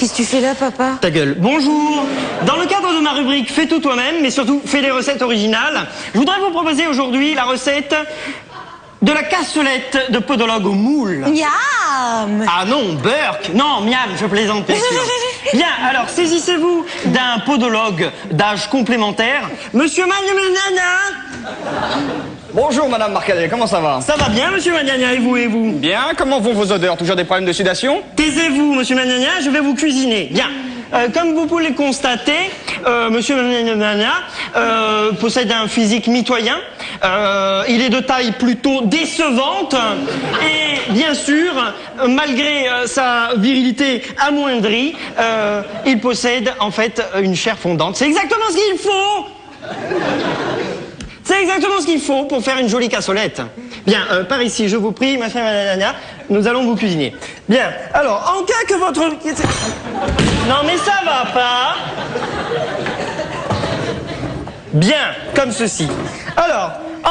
Qu'est-ce que tu fais là, papa? Ta gueule. Bonjour. Dans le cadre de ma rubrique Fais tout toi-même, mais surtout fais des recettes originales, je voudrais vous proposer aujourd'hui la recette de la cassolette de podologue au moule. Miam! Ah non, Burke. Non, miam, je plaisante, bien sûr. Bien, alors saisissez-vous d'un podologue d'âge complémentaire. Monsieur Magnana. Bonjour Madame Marcadet, comment ça va? Ça va bien, monsieur Magnana, et vous, et vous? Bien, comment vont vos odeurs? Toujours des problèmes de sudation? Taisez-vous, monsieur Magnana, je vais vous cuisiner. Bien. Comme vous pouvez le constater, monsieur Magnana possède un physique mitoyen. Il est de taille plutôt décevante. Et bien sûr, malgré sa virilité amoindrie, il possède en fait une chair fondante. C'est exactement ce qu'il faut! C'est exactement ce qu'il faut pour faire une jolie cassolette. Bien, par ici, je vous prie, ma chère Nana, nous allons vous cuisiner. Bien, alors, en cas que votre... Non, mais ça va pas. Bien, comme ceci. Alors, en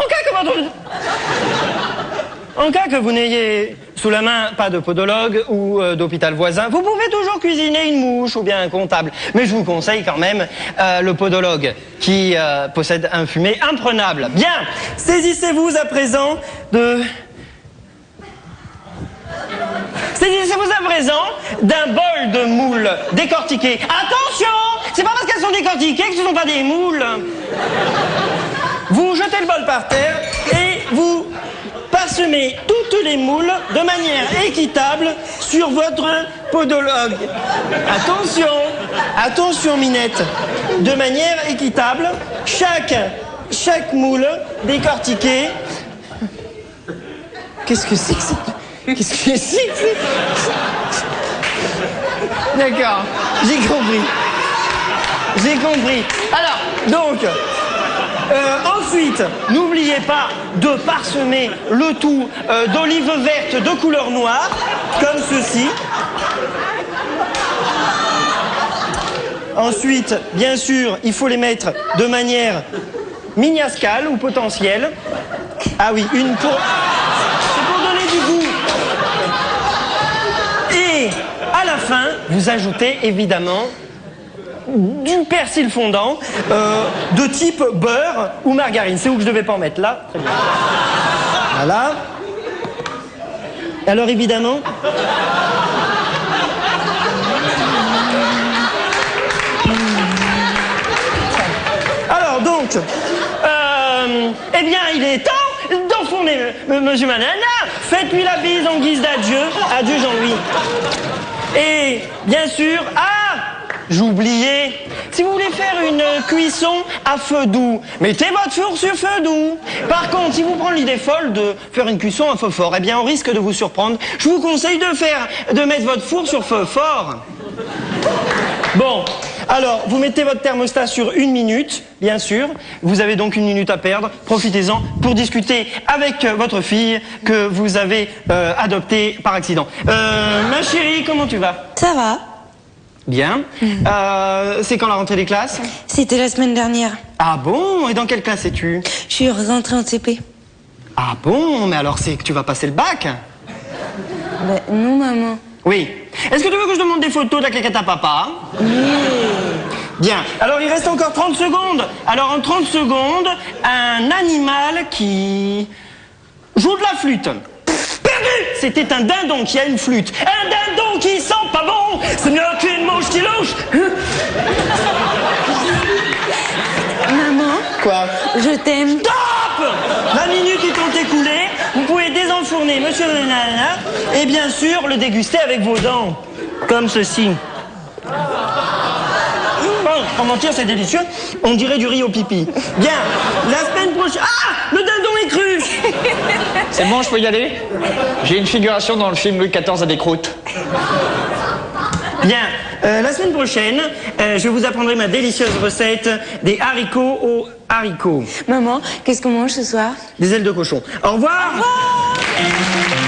cas que vous n'ayez sous la main pas de podologue ou d'hôpital voisin, vous pouvez toujours cuisiner une mouche ou bien un comptable. Mais je vous conseille quand même le podologue qui possède un fumet imprenable. Bien, saisissez-vous à présent d'un bol de moules décortiquées. Attention, c'est pas parce qu'elles sont décortiquées que ce ne sont pas des moules. Vous jetez le bol par terre et vous parsemez toutes les moules de manière équitable sur votre podologue. Attention, attention Minette, de manière équitable, chaque moule décortiquée. Qu'est-ce que c'est que ça? Qu'est-ce que c'est que ça? D'accord, j'ai compris. J'ai compris. Alors, donc... ensuite, n'oubliez pas de parsemer le tout d'olives vertes de couleur noire, comme ceci. Ensuite, bien sûr, il faut les mettre de manière mignascale ou potentielle. Ah oui, une pour... C'est pour donner du goût. Et à la fin, vous ajoutez évidemment du persil fondant de type beurre ou margarine. C'est où que je devais pas en mettre? Là. Très bien. Voilà. Alors évidemment... Alors donc... eh bien, il est temps d'enfourner monsieur Manana. Faites-lui la bise en guise d'adieu. Adieu Jean-Louis. Et bien sûr... J'oubliais, si vous voulez faire une cuisson à feu doux, mettez votre four sur feu doux. Par contre, si vous prenez l'idée folle de faire une cuisson à feu fort, eh bien, on risque de vous surprendre. Je vous conseille de mettre votre four sur feu fort. Bon, alors, vous mettez votre thermostat sur 1 minute, bien sûr. Vous avez donc 1 minute à perdre. Profitez-en pour discuter avec votre fille que vous avez adoptée par accident. Ma chérie, comment tu vas? Ça va. Bien. C'est quand la rentrée des classes? C'était la semaine dernière. Ah bon? Et dans quelle classe es-tu? Je suis rentrée en CP. Ah bon? Mais alors c'est que tu vas passer le bac? Bah, non, maman. Oui. Est-ce que tu veux que je demande des photos de la claquette à papa? Oui. Bien. Alors il reste encore 30 secondes. Alors en 30 secondes, un animal qui joue de la flûte. C'était un dindon qui a une flûte. Un dindon qui sent pas bon. C'est mieux qu'une mouche qui louche. Maman? Quoi? Je t'aime. Stop! 20 minutes étant écoulées, vous pouvez désenfourner monsieur le nana et bien sûr le déguster avec vos dents. Comme ceci. Oh, sans mentir, c'est délicieux. On dirait du riz au pipi. Bien. La semaine prochaine... Ah! Le dindon est cru! C'est bon, je peux y aller? J'ai une figuration dans le film Louis XIV à des croûtes. Bien, la semaine prochaine, je vous apprendrai ma délicieuse recette des haricots aux haricots. Maman, qu'est-ce qu'on mange ce soir? Des ailes de cochon. Au revoir! Au revoir!